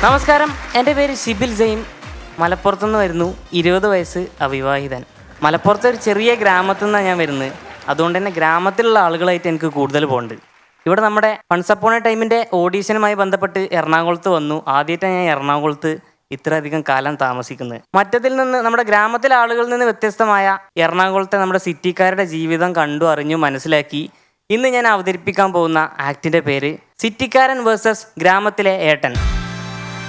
നമസ്കാരം, എൻ്റെ പേര് ഷിബിൽ സെയിം. മലപ്പുറത്തുനിന്ന് വരുന്നു. 20 വയസ്സ്, അവിവാഹിതൻ. മലപ്പുറത്തെ ഒരു ചെറിയ ഗ്രാമത്തിൽ നിന്നാണ് ഞാൻ വരുന്നത്. അതുകൊണ്ട് തന്നെ ഗ്രാമത്തിലുള്ള ആളുകളായിട്ട് എനിക്ക് കൂടുതൽ പോകുന്നുണ്ട്. ഇവിടെ നമ്മുടെ വൺസ് അപ്പോൺ എ ടൈമിൻ്റെ ഓഡീഷനുമായി ബന്ധപ്പെട്ട് എറണാകുളത്ത് വന്നു. ആദ്യമായിട്ടാണ് ഞാൻ എറണാകുളത്ത് ഇത്രയധികം കാലം താമസിക്കുന്നത്. മറ്റതിൽ നിന്ന് നമ്മുടെ ഗ്രാമത്തിലെ ആളുകളിൽ നിന്ന് വ്യത്യസ്തമായ എറണാകുളത്തെ നമ്മുടെ സിറ്റിക്കാരുടെ ജീവിതം കണ്ടു അറിഞ്ഞു മനസ്സിലാക്കി ഇന്ന് ഞാൻ അവതരിപ്പിക്കാൻ പോകുന്ന ആക്ടിൻ്റെ പേര് സിറ്റിക്കാരൻ വേഴ്സസ് ഗ്രാമത്തിലെ ഏട്ടൻ.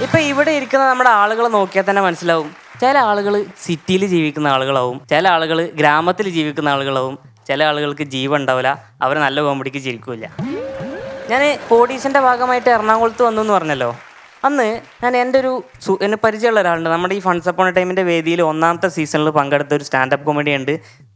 ഇപ്പം ഇവിടെ ഇരിക്കുന്ന നമ്മുടെ ആളുകളെ നോക്കിയാൽ തന്നെ മനസ്സിലാവും. ചില ആളുകൾ സിറ്റിയിൽ ജീവിക്കുന്ന ആളുകളാവും, ചില ആളുകൾ ഗ്രാമത്തിൽ ജീവിക്കുന്ന ആളുകളാവും, ചില ആളുകൾക്ക് ജീവൻ ഉണ്ടാവില്ല, അവർ നല്ല കോമഡിക്ക് ചിരിക്കില്ല. ഞാൻ ഓഡീഷൻ്റെ ഭാഗമായിട്ട് എറണാകുളത്ത് വന്നു എന്ന് പറഞ്ഞല്ലോ. അന്ന് ഞാൻ എന്നെ പരിചയമുള്ള ഒരാളുണ്ട്. നമ്മുടെ ഈ ഫൺസ് അപ്പോൺ എ ടൈമിൻ്റെ വേദിയിൽ 1ാമത്തെ സീസണിൽ പങ്കെടുത്ത ഒരു സ്റ്റാൻഡപ്പ് കോമഡി ഉണ്ട്,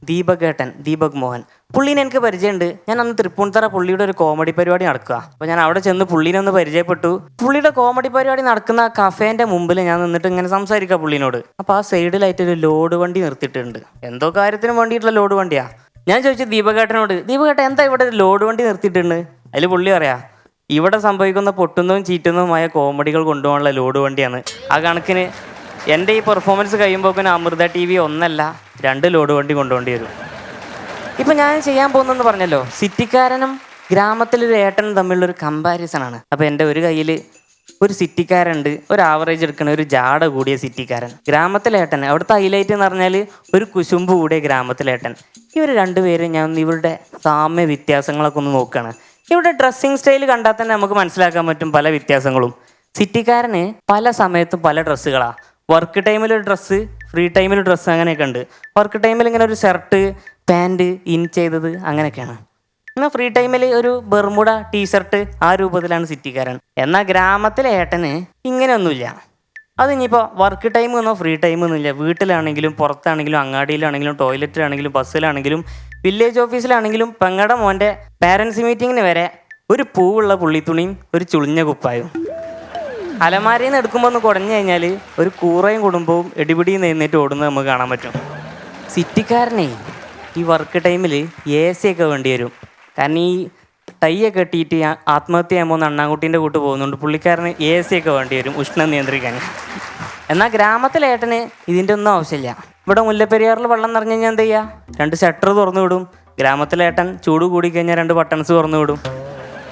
ദീപക് മോഹൻ. പുള്ളീനെ എനിക്ക് പരിചയമുണ്ട്. ഞാൻ അന്ന് തൃപ്പൂണിത്തറ പുള്ളിയുടെ ഒരു കോമഡി പരിപാടി നടക്കുക. അപ്പോൾ ഞാൻ അവിടെ ചെന്ന് പുള്ളീനെ ഒന്ന് പരിചയപ്പെട്ടു. പുള്ളിയുടെ കോമഡി പരിപാടി നടക്കുന്ന കഫേൻ്റെ മുമ്പിൽ ഞാൻ നിന്നിട്ട് ഇങ്ങനെ സംസാരിക്കുക പുള്ളീനോട്. അപ്പോൾ ആ സൈഡിലായിട്ട് ഒരു ലോഡ് വണ്ടി നിർത്തിയിട്ടുണ്ട്. എന്തോ കാര്യത്തിന് വേണ്ടിയിട്ടുള്ള ലോഡ് വണ്ടിയാ. ഞാൻ ചോദിച്ചു ദീപകേട്ടനോട്, ദീപകേട്ടൻ എന്താ ഇവിടെ ഒരു ലോഡ് വണ്ടി നിർത്തിയിട്ടുണ്ട്? അതിൽ പുള്ളി പറയാ, ഇവിടെ സംഭവിക്കുന്ന പൊട്ടുന്നതും ചീറ്റുന്നതുമായ കോമഡികൾ കൊണ്ടുപോകാനുള്ള ലോഡ് വണ്ടിയാണ്. ആ കണക്കിന് എൻ്റെ ഈ പെർഫോമൻസ് കഴിയുമ്പോൾ അമൃത TV 1 അല്ല 2 ലോഡ് വണ്ടി കൊണ്ടുപോകേണ്ടി വരും. ഇപ്പം ഞാൻ ചെയ്യാൻ പോകുന്നതെന്ന് പറഞ്ഞല്ലോ, സിറ്റിക്കാരനും ഗ്രാമത്തിലൊരു ഏട്ടനും തമ്മിലുള്ളൊരു കമ്പാരിസണാണ്. അപ്പോൾ എൻ്റെ ഒരു കയ്യിൽ ഒരു സിറ്റിക്കാരുണ്ട്, ഒരു ആവറേജ് എടുക്കണ ഒരു ജാട കൂടിയ സിറ്റിക്കാരൻ. ഗ്രാമത്തിലേട്ടൻ അവിടുത്തെ ഹൈലൈറ്റ് എന്ന് പറഞ്ഞാൽ ഒരു കുശുമ്പ് കൂടിയ ഗ്രാമത്തിലേട്ടൻ. ഇവർ രണ്ടുപേരും ഞാൻ ഇവരുടെ സാമ്യ വ്യത്യാസങ്ങളൊക്കെ ഒന്ന് നോക്കുകയാണ്. ഇവിടെ ഡ്രസ്സിങ് സ്റ്റൈൽ കണ്ടാൽ തന്നെ നമുക്ക് മനസ്സിലാക്കാൻ പറ്റും പല വ്യത്യാസങ്ങളും. സിറ്റിക്കാരന് പല സമയത്തും പല ഡ്രസ്സുകളാണ്. വർക്ക് ടൈമിലൊരു ഡ്രസ്സ്, ഫ്രീ ടൈമിൽ ഡ്രസ്സ്, അങ്ങനെയൊക്കെ ഉണ്ട്. വർക്ക് ടൈമിൽ ഇങ്ങനെ ഒരു ഷർട്ട് പാൻറ് ഇൻ ചെയ്തത് അങ്ങനെയൊക്കെയാണ്. എന്നാൽ ഫ്രീ ടൈമിൽ ഒരു ബെർമുഡ ടീഷർട്ട്, ആ രൂപത്തിലാണ് സിറ്റിക്കാരൻ. എന്നാൽ ഗ്രാമത്തിലെ ഏട്ടന് ഇങ്ങനെയൊന്നുമില്ല. അത് ഇനിയിപ്പോൾ വർക്ക് ടൈം എന്നോ ഫ്രീ ടൈം ഒന്നുമില്ല. വീട്ടിലാണെങ്കിലും പുറത്താണെങ്കിലും അങ്ങാടിയിലാണെങ്കിലും ടോയ്ലറ്റിലാണെങ്കിലും ബസ്സിലാണെങ്കിലും വില്ലേജ് ഓഫീസിലാണെങ്കിലും പെങ്ങടെ മോൻ്റെ പാരൻസ് മീറ്റിങ്ങിന് വരെ ഒരു പൂവുള്ള പുള്ളിത്തുണിയും ഒരു ചുളിഞ്ഞ കുപ്പായും. അലമാരയിൽ നിന്ന് എടുക്കുമ്പോൾ ഒന്ന് കുടഞ്ഞു കഴിഞ്ഞാൽ ഒരു കൂറയും കുടുംബവും എടിപിടിയും നെയ്ന്നിട്ട് ഓടുന്നത് നമുക്ക് കാണാൻ പറ്റും. സിറ്റിക്കാരനെ ഈ വർക്ക് ടൈമിൽ AC ഒക്കെ വേണ്ടി വരും. കാരണം ഈ ടൈയൊക്കെ കെട്ടിയിട്ട് ആത്മഹത്യ ചെയ്യുമ്പോൾ അണ്ണാൻകുട്ടീൻ്റെ കൂട്ട് പോകുന്നുണ്ട്. പുള്ളിക്കാരന് AC ഒക്കെ വേണ്ടി വരും ഉഷ്ണം നിയന്ത്രിക്കാൻ. എന്നാൽ ഗ്രാമത്തിലെ ഏട്ടന് ഇതിൻ്റെ ഒന്നും ആവശ്യമില്ല. ഇവിടെ മുല്ലപ്പെരിയാറിൽ വെള്ളം നിറഞ്ഞു കഴിഞ്ഞാൽ എന്ത് ചെയ്യുക? 2 ഷട്ടർ തുറന്നു വിടും. ഗ്രാമത്തിലെ ഏട്ടൻ ചൂട് കൂടിക്കഴിഞ്ഞാൽ 2 ബട്ടൺസ് തുറന്നു വിടും.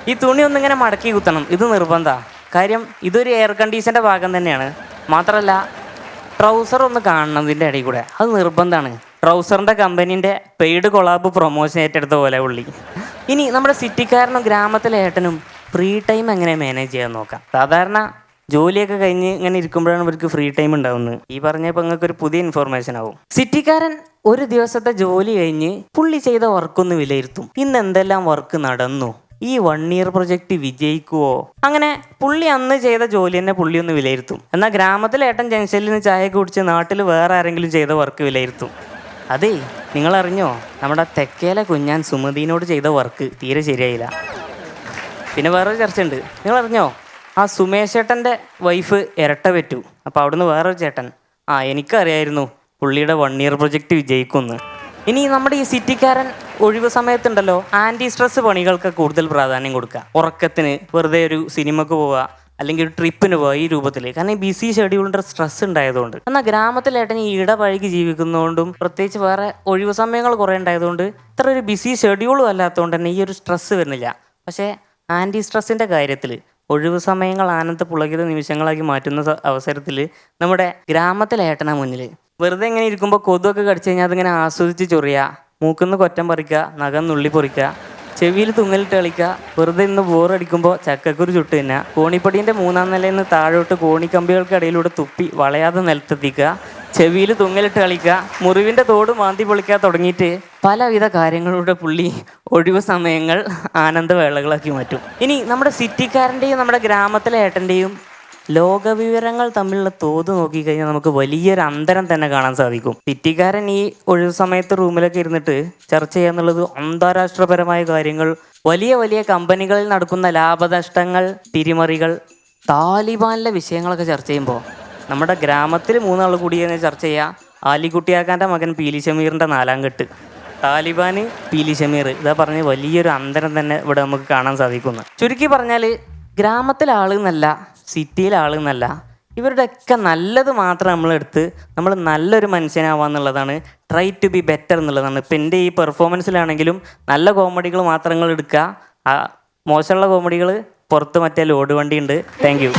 ഈ തുണി ഒന്നിങ്ങനെ മടക്കി കുത്തണം, ഇത് നിർബന്ധമാണ്. കാര്യം ഇതൊരു എയർ കണ്ടീഷൻ്റെ ഭാഗം തന്നെയാണ്. മാത്രമല്ല ട്രൗസർ ഒന്ന് കാണണം ഇതിൻ്റെ ഇടയിൽ കൂടെ, അത് നിർബന്ധമാണ്. ട്രൗസറിൻ്റെ കമ്പനീൻ്റെ പെയ്ഡ് കൊളാബ് പ്രൊമോഷൻ ഏറ്റെടുത്ത പോലെ പുള്ളി. ഇനി നമ്മുടെ സിറ്റിക്കാരനും ഗ്രാമത്തിലെ ഏട്ടനും ഫ്രീ ടൈം എങ്ങനെ മാനേജ് ചെയ്യാൻ നോക്കാം. സാധാരണ ജോലിയൊക്കെ കഴിഞ്ഞ് ഇങ്ങനെ ഇരിക്കുമ്പോഴാണ് ഇവർക്ക് ഫ്രീ ടൈം ഉണ്ടാവുന്നത്. ഈ പറഞ്ഞപ്പോൾ നിങ്ങൾക്ക് ഒരു പുതിയ ഇൻഫോർമേഷൻ ആവും. സിറ്റിക്കാരൻ ഒരു ദിവസത്തെ ജോലി കഴിഞ്ഞ് പുള്ളി ചെയ്ത വർക്കൊന്ന് വിലയിരുത്തും. ഇന്ന് എന്തെല്ലാം വർക്ക് നടന്നു, ഈ 1 ഇയർ പ്രൊജക്റ്റ് വിജയിക്കുവോ, അങ്ങനെ പുള്ളി അന്ന് ചെയ്ത ജോലി തന്നെ പുള്ളി ഒന്ന് വിലയിരുത്തും. എന്നാൽ ഗ്രാമത്തിലെ ഏട്ടൻ ജംഗ്ഷനിൽ നിന്ന് ചായയൊക്കെ കുടിച്ച് നാട്ടിൽ വേറെ ആരെങ്കിലും ചെയ്ത വർക്ക് വിലയിരുത്തും. അതേ, നിങ്ങളറിഞ്ഞോ, നമ്മുടെ തെക്കേലെ കുഞ്ഞാൻ സുമതിനോട് ചെയ്ത വർക്ക് തീരെ ശരിയായില്ല. പിന്നെ വേറൊരു ചർച്ചയുണ്ട്, നിങ്ങളറിഞ്ഞോ, ആ സുമേഷ് ചേട്ടൻ്റെ വൈഫ് ഇരട്ട പറ്റൂ. അപ്പോൾ അവിടുന്ന് വേറൊരു ചേട്ടൻ, എനിക്കറിയായിരുന്നു പുള്ളിയുടെ 1 ഇയർ പ്രൊജക്റ്റ് വിജയിക്കുമെന്ന്. ഇനി നമ്മുടെ ഈ സിറ്റിക്കാരൻ ഒഴിവ് സമയത്തുണ്ടല്ലോ, ആൻറ്റി സ്ട്രെസ് പണികൾക്ക് കൂടുതൽ പ്രാധാന്യം കൊടുക്കുക. ഉറക്കത്തിന്, വെറുതെ ഒരു സിനിമക്ക് പോവുക, അല്ലെങ്കിൽ ഒരു ട്രിപ്പിന് പോവുക, ഈ രൂപത്തിൽ. കാരണം ഈ ബിസി ഷെഡ്യൂളിൻ്റെ സ്ട്രെസ് ഉണ്ടായതുകൊണ്ട്. എന്നാൽ ഗ്രാമത്തിലേട്ടൻ ഈ ഇടപഴകി ജീവിക്കുന്നതുകൊണ്ടും പ്രത്യേകിച്ച് വേറെ ഒഴിവ് സമയങ്ങൾ കുറേ ഉണ്ടായതുകൊണ്ട് ഇത്ര ഒരു ബിസി ഷെഡ്യൂളും അല്ലാത്തതുകൊണ്ട് തന്നെ ഈ ഒരു സ്ട്രെസ് വരുന്നില്ല. പക്ഷേ ആൻറ്റി സ്ട്രെസ്സിൻ്റെ കാര്യത്തിൽ ഒഴിവ് സമയങ്ങൾ ആനന്ദ പുളകിത നിമിഷങ്ങളാക്കി മാറ്റുന്ന അവസരത്തിൽ നമ്മുടെ ഗ്രാമത്തിലെ ഏട്ടനാ മുന്നിൽ. വെറുതെ ഇങ്ങനെ ഇരിക്കുമ്പോൾ കൊതുകൊക്കെ കടിച്ചു കഴിഞ്ഞാൽ അതിങ്ങനെ ആസ്വദിച്ച് ചൊറിയുക, മൂക്കുന്ന് കൊറ്റം പറിക്കുക, നഖം നുള്ളി പൊറിക്കുക, ചെവിയിൽ തുങ്ങലിട്ട് കളിക്കുക, വെറുതെ ഇന്ന് ബോറടിക്കുമ്പോൾ ചക്കക്കുരു ചുട്ട് തന്നെ കോണിപ്പടീൻ്റെ 3ാം നിലയിൽ നിന്ന് താഴോട്ട് കോണിക്കമ്പികൾക്കിടയിലൂടെ തുപ്പി വളയാതെ നിലത്തെത്തിക്കുക, ചെവിയിൽ തുങ്ങലിട്ട് കളിക്കുക, മുറിവിൻ്റെ തോട് മാന്തി പൊളിക്കാൻ തുടങ്ങിയിട്ട് പലവിധ കാര്യങ്ങളുടെ പുള്ളി ഒഴിവ് സമയങ്ങൾ ആനന്ദവേളകളാക്കി മാറ്റും. ഇനി നമ്മുടെ സിറ്റിക്കാരൻ്റെയും നമ്മുടെ ഗ്രാമത്തിലെ ഏട്ടൻ്റെയും ലോകവിവരങ്ങൾ തമ്മിലുള്ള തോത് നോക്കിക്കഴിഞ്ഞാൽ നമുക്ക് വലിയൊരു അന്തരം തന്നെ കാണാൻ സാധിക്കും. സിറ്റിക്കാരൻ ഈ ഒഴിവ് സമയത്ത് റൂമിലൊക്കെ ഇരുന്നിട്ട് ചർച്ച ചെയ്യാന്നുള്ളത് അന്താരാഷ്ട്രപരമായ കാര്യങ്ങൾ, വലിയ വലിയ കമ്പനികളിൽ നടക്കുന്ന ലാഭനഷ്ടങ്ങൾ, തിരിമറികൾ, താലിബാനിലെ വിഷയങ്ങളൊക്കെ ചർച്ച ചെയ്യുമ്പോൾ നമ്മുടെ ഗ്രാമത്തിൽ 3 ആൾ കൂടി ചർച്ച ചെയ്യുക ആലിക്കുട്ടിയാക്കാൻ്റെ മകൻ പീലി ഷമീറിൻ്റെ 4ാം കെട്ട്, താലിബാന്, പീലി ഷമീർ. ഇതാ പറഞ്ഞ് വലിയൊരു അന്തരം തന്നെ ഇവിടെ നമുക്ക് കാണാൻ സാധിക്കുന്നു. ചുരുക്കി പറഞ്ഞാൽ ഗ്രാമത്തിലെ ആൾ എന്നല്ല സിറ്റിയിലെ ആളെന്നല്ല, ഇവരുടെയൊക്കെ നല്ലത് മാത്രം നമ്മളെടുത്ത് നമ്മൾ നല്ലൊരു മനുഷ്യനാവാന്നുള്ളതാണ്, ട്രൈ ടു ബി ബെറ്റർ എന്നുള്ളതാണ്. ഇപ്പം എൻ്റെ ഈ പെർഫോമൻസിലാണെങ്കിലും നല്ല കോമഡികൾ മാത്രങ്ങൾ എടുക്കുക, മോശമുള്ള കോമഡികൾ പുറത്ത് മറ്റേ ലോഡ് വണ്ടി ഉണ്ട്. Thank you.